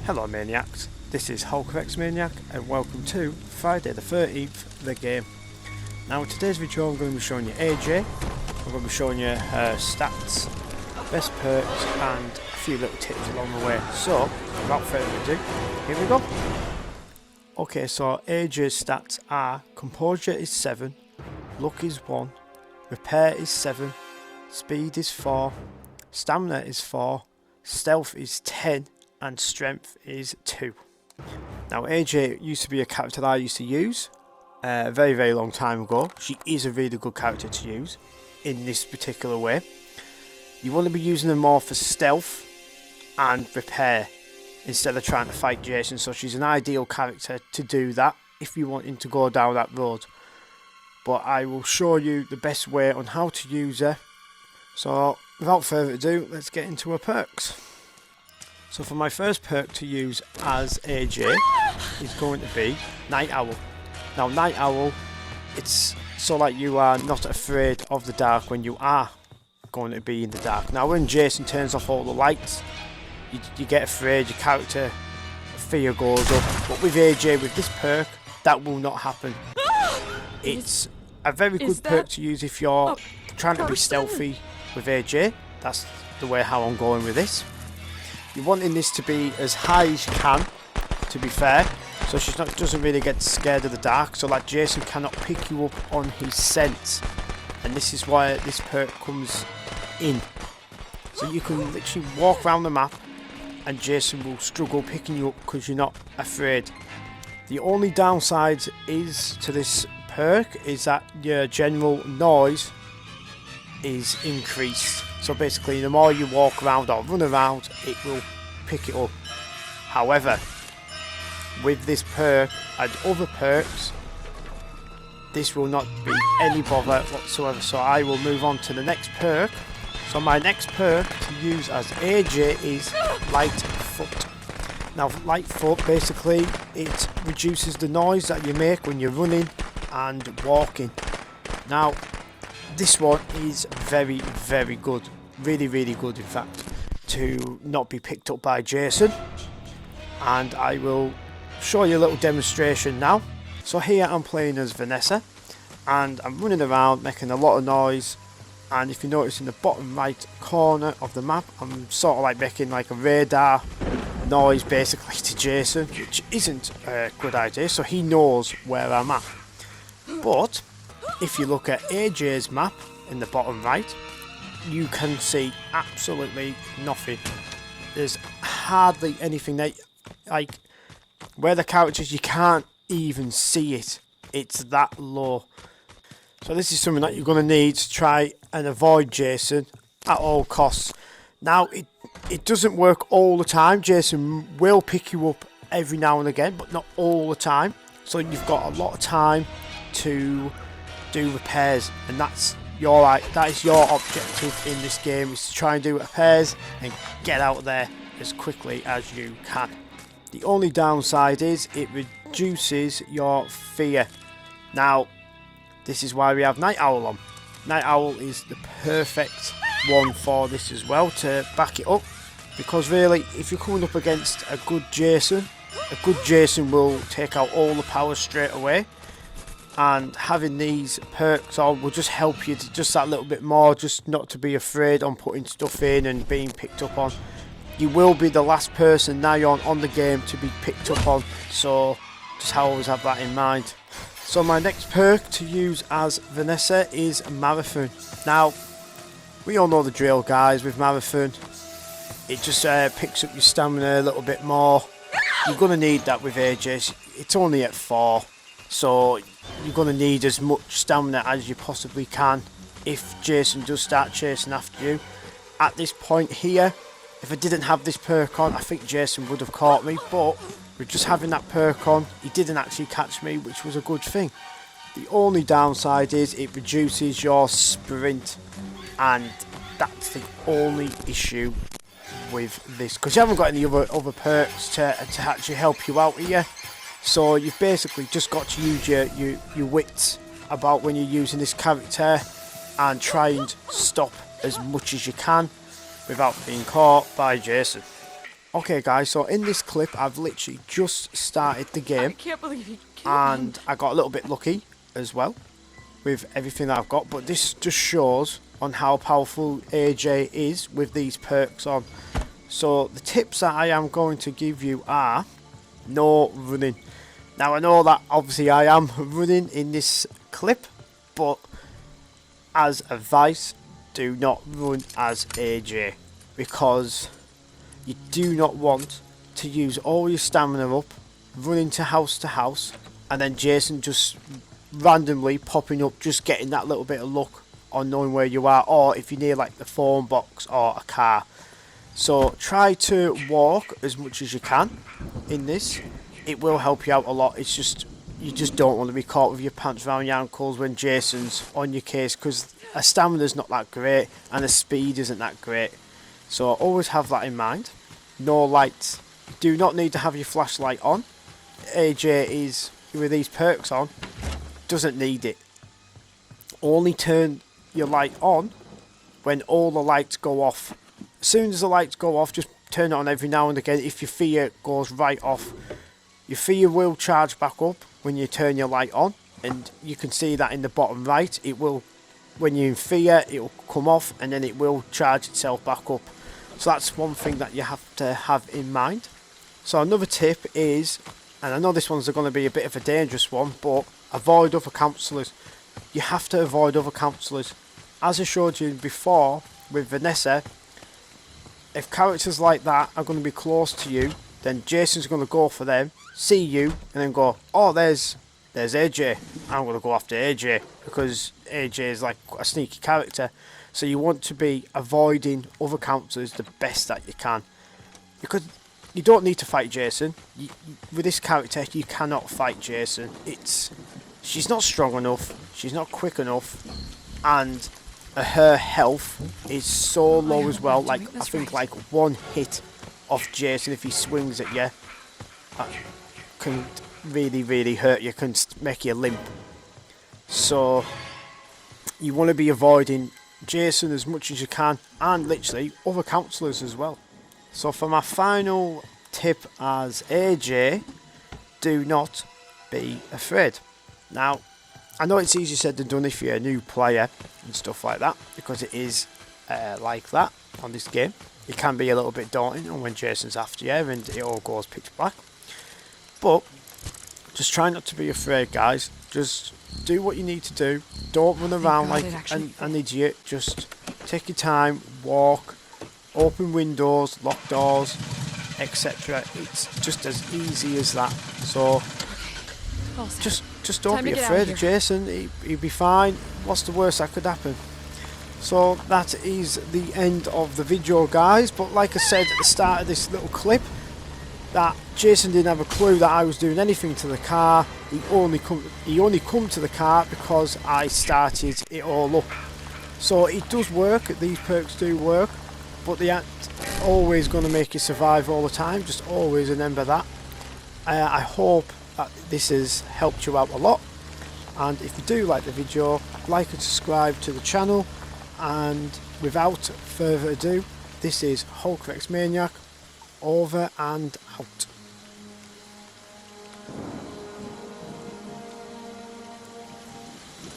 Hello Maniacs, this is HulkRX Maniac and welcome to Friday the 13th, the game. Now in today's video I'm going to be showing you AJ, I'm going to be showing you her stats, best perks and a few little tips along the way. So without further ado, here we go. Okay, so AJ's stats are Composure is 7, Luck is 1, Repair is 7, Speed is 4, Stamina is 4, Stealth is 10 and Strength is 2. Now AJ used to be a character that I used to use a very long time ago. She is a really good character to use in this particular way. You want to be using her more for stealth and repair instead of trying to fight Jason, so she's an ideal character to do that if you're wanting to go down that road. But I will show you the best way on how to use her. So without further ado, let's get into her perks. So for my first perk to use as AJ is going to be Night Owl. Now Night Owl, it's so like you are not afraid of the dark when you are going to be in the dark. Now when Jason turns off all the lights, you get afraid, your character fear goes up. But with AJ, with this perk, that will not happen. It's a very good perk to use if you're trying to be stealthy with AJ. That's the way how I'm going with this. You're wanting this to be as high as you can, to be fair, so she doesn't really get scared of the dark, so like Jason cannot pick you up on his scent, and this is why this perk comes in. So you can literally walk around the map and Jason will struggle picking you up because you're not afraid. The only downside is to this perk is that your general noise is increased. So basically the more you walk around or run around, it will pick it up. However, with this perk and other perks, this will not be any bother whatsoever. So I will move on to the next perk. So my next perk to use as AJ is Lightfoot. Now Lightfoot, basically it reduces the noise that you make when you're running and walking. Now this one is very good, really good in fact, to not be picked up by Jason, and I will show you a little demonstration now. So here I'm playing as Vanessa and I'm running around making a lot of noise, and if you notice in the bottom right corner of the map I'm sort of like making like a radar noise basically to Jason, which isn't a good idea, so he knows where I'm at. But if you look at AJ's map in the bottom right, you can see absolutely nothing. There's hardly anything that, like, where the characters, you can't even see it. It's that low. So this is something that you're going to need to try and avoid Jason at all costs. Now it doesn't work all the time. Jason will pick you up every now and again, but not all the time. So you've got a lot of time to do repairs, and that is your objective in this game, is to try and do repairs and get out there as quickly as you can. The only downside is it reduces your fear. Now this is why we have Night Owl on. Night Owl is the perfect one for this as well, to back it up, because really if you're coming up against a good Jason will take out all the power straight away. And having these perks on will just help you to just that little bit more, just not to be afraid on putting stuff in and being picked up on. You will be the last person now on the game to be picked up on, so just always have that in mind. So my next perk to use as Vanessa is Marathon. Now we all know the drill, guys, with Marathon. It just picks up your stamina a little bit more. You're going to need that with AJ. It's only at 4. So you're going to need as much stamina as you possibly can if Jason does start chasing after you. At this point here, if I didn't have this perk on, I think Jason would have caught me, but with just having that perk on, he didn't actually catch me, which was a good thing. The only downside is it reduces your sprint, and that's the only issue with this, because you haven't got any other perks to actually help you out here. So you've basically just got to use your wits about when you're using this character and try and stop as much as you can without being caught by Jason. Okay guys, so in this clip I've literally just started the game. I can't believe you killed and him. I got a little bit lucky as well with everything that I've got, but this just shows on how powerful AJ is with these perks on. So the tips that I am going to give you are no running. Now I know that obviously I am running in this clip, but as advice, do not run as AJ, because you do not want to use all your stamina up running to house, and then Jason just randomly popping up, just getting that little bit of luck on knowing where you are, or if you're near like the phone box or a car. So try to walk as much as you can in this. It will help you out a lot. It's just, you just don't want to be caught with your pants around your ankles when Jason's on your case, because a stamina's not that great and the speed isn't that great. So always have that in mind. No lights. You do not need to have your flashlight on. AJ is, with these perks on, doesn't need it. Only turn your light on when all the lights go off. As soon as the lights go off, just turn it on every now and again. If your fear goes right off, your fear will charge back up when you turn your light on, and you can see that in the bottom right. It will, when you're in fear, it will come off and then it will charge itself back up. So that's one thing that you have to have in mind. So another tip is, and I know this one's going to be a bit of a dangerous one, but avoid other counsellors. You have to avoid other counsellors. As I showed you before with Vanessa, if characters like that are going to be close to you, then Jason's going to go for them, see you, and then go, oh, there's AJ. I'm going to go after AJ, because AJ is like a sneaky character. So you want to be avoiding other counsellors the best that you can, because you don't need to fight Jason. With this character, you cannot fight Jason. She's not strong enough, she's not quick enough, and her health is so low as well. Like, I think like one hit of Jason, if he swings at you, can really hurt you, can make you limp. So you want to be avoiding Jason as much as you can, and literally other counsellors as well. So for my final tip as AJ, do not be afraid. Now, I know it's easier said than done if you're a new player and stuff like that, because it is like that on this game. It can be a little bit daunting when Jason's after you and it all goes pitch black. But just try not to be afraid, guys. Just do what you need to do. Don't run around like an idiot. Just take your time, walk, open windows, lock doors, etc. It's just as easy as that. So just don't be afraid of Jason. He'll be fine. What's the worst that could happen? So that is the end of the video, guys. But like I said at the start of this little clip, that Jason didn't have a clue that I was doing anything to the car. He only come to the car because I started it all up. So it does work. These perks do work, but they aren't always going to make you survive all the time. Just always remember that. I hope that this has helped you out a lot, and if you do like the video, like and subscribe to the channel. And without further ado, this is Hulk Rex Maniac, over and out.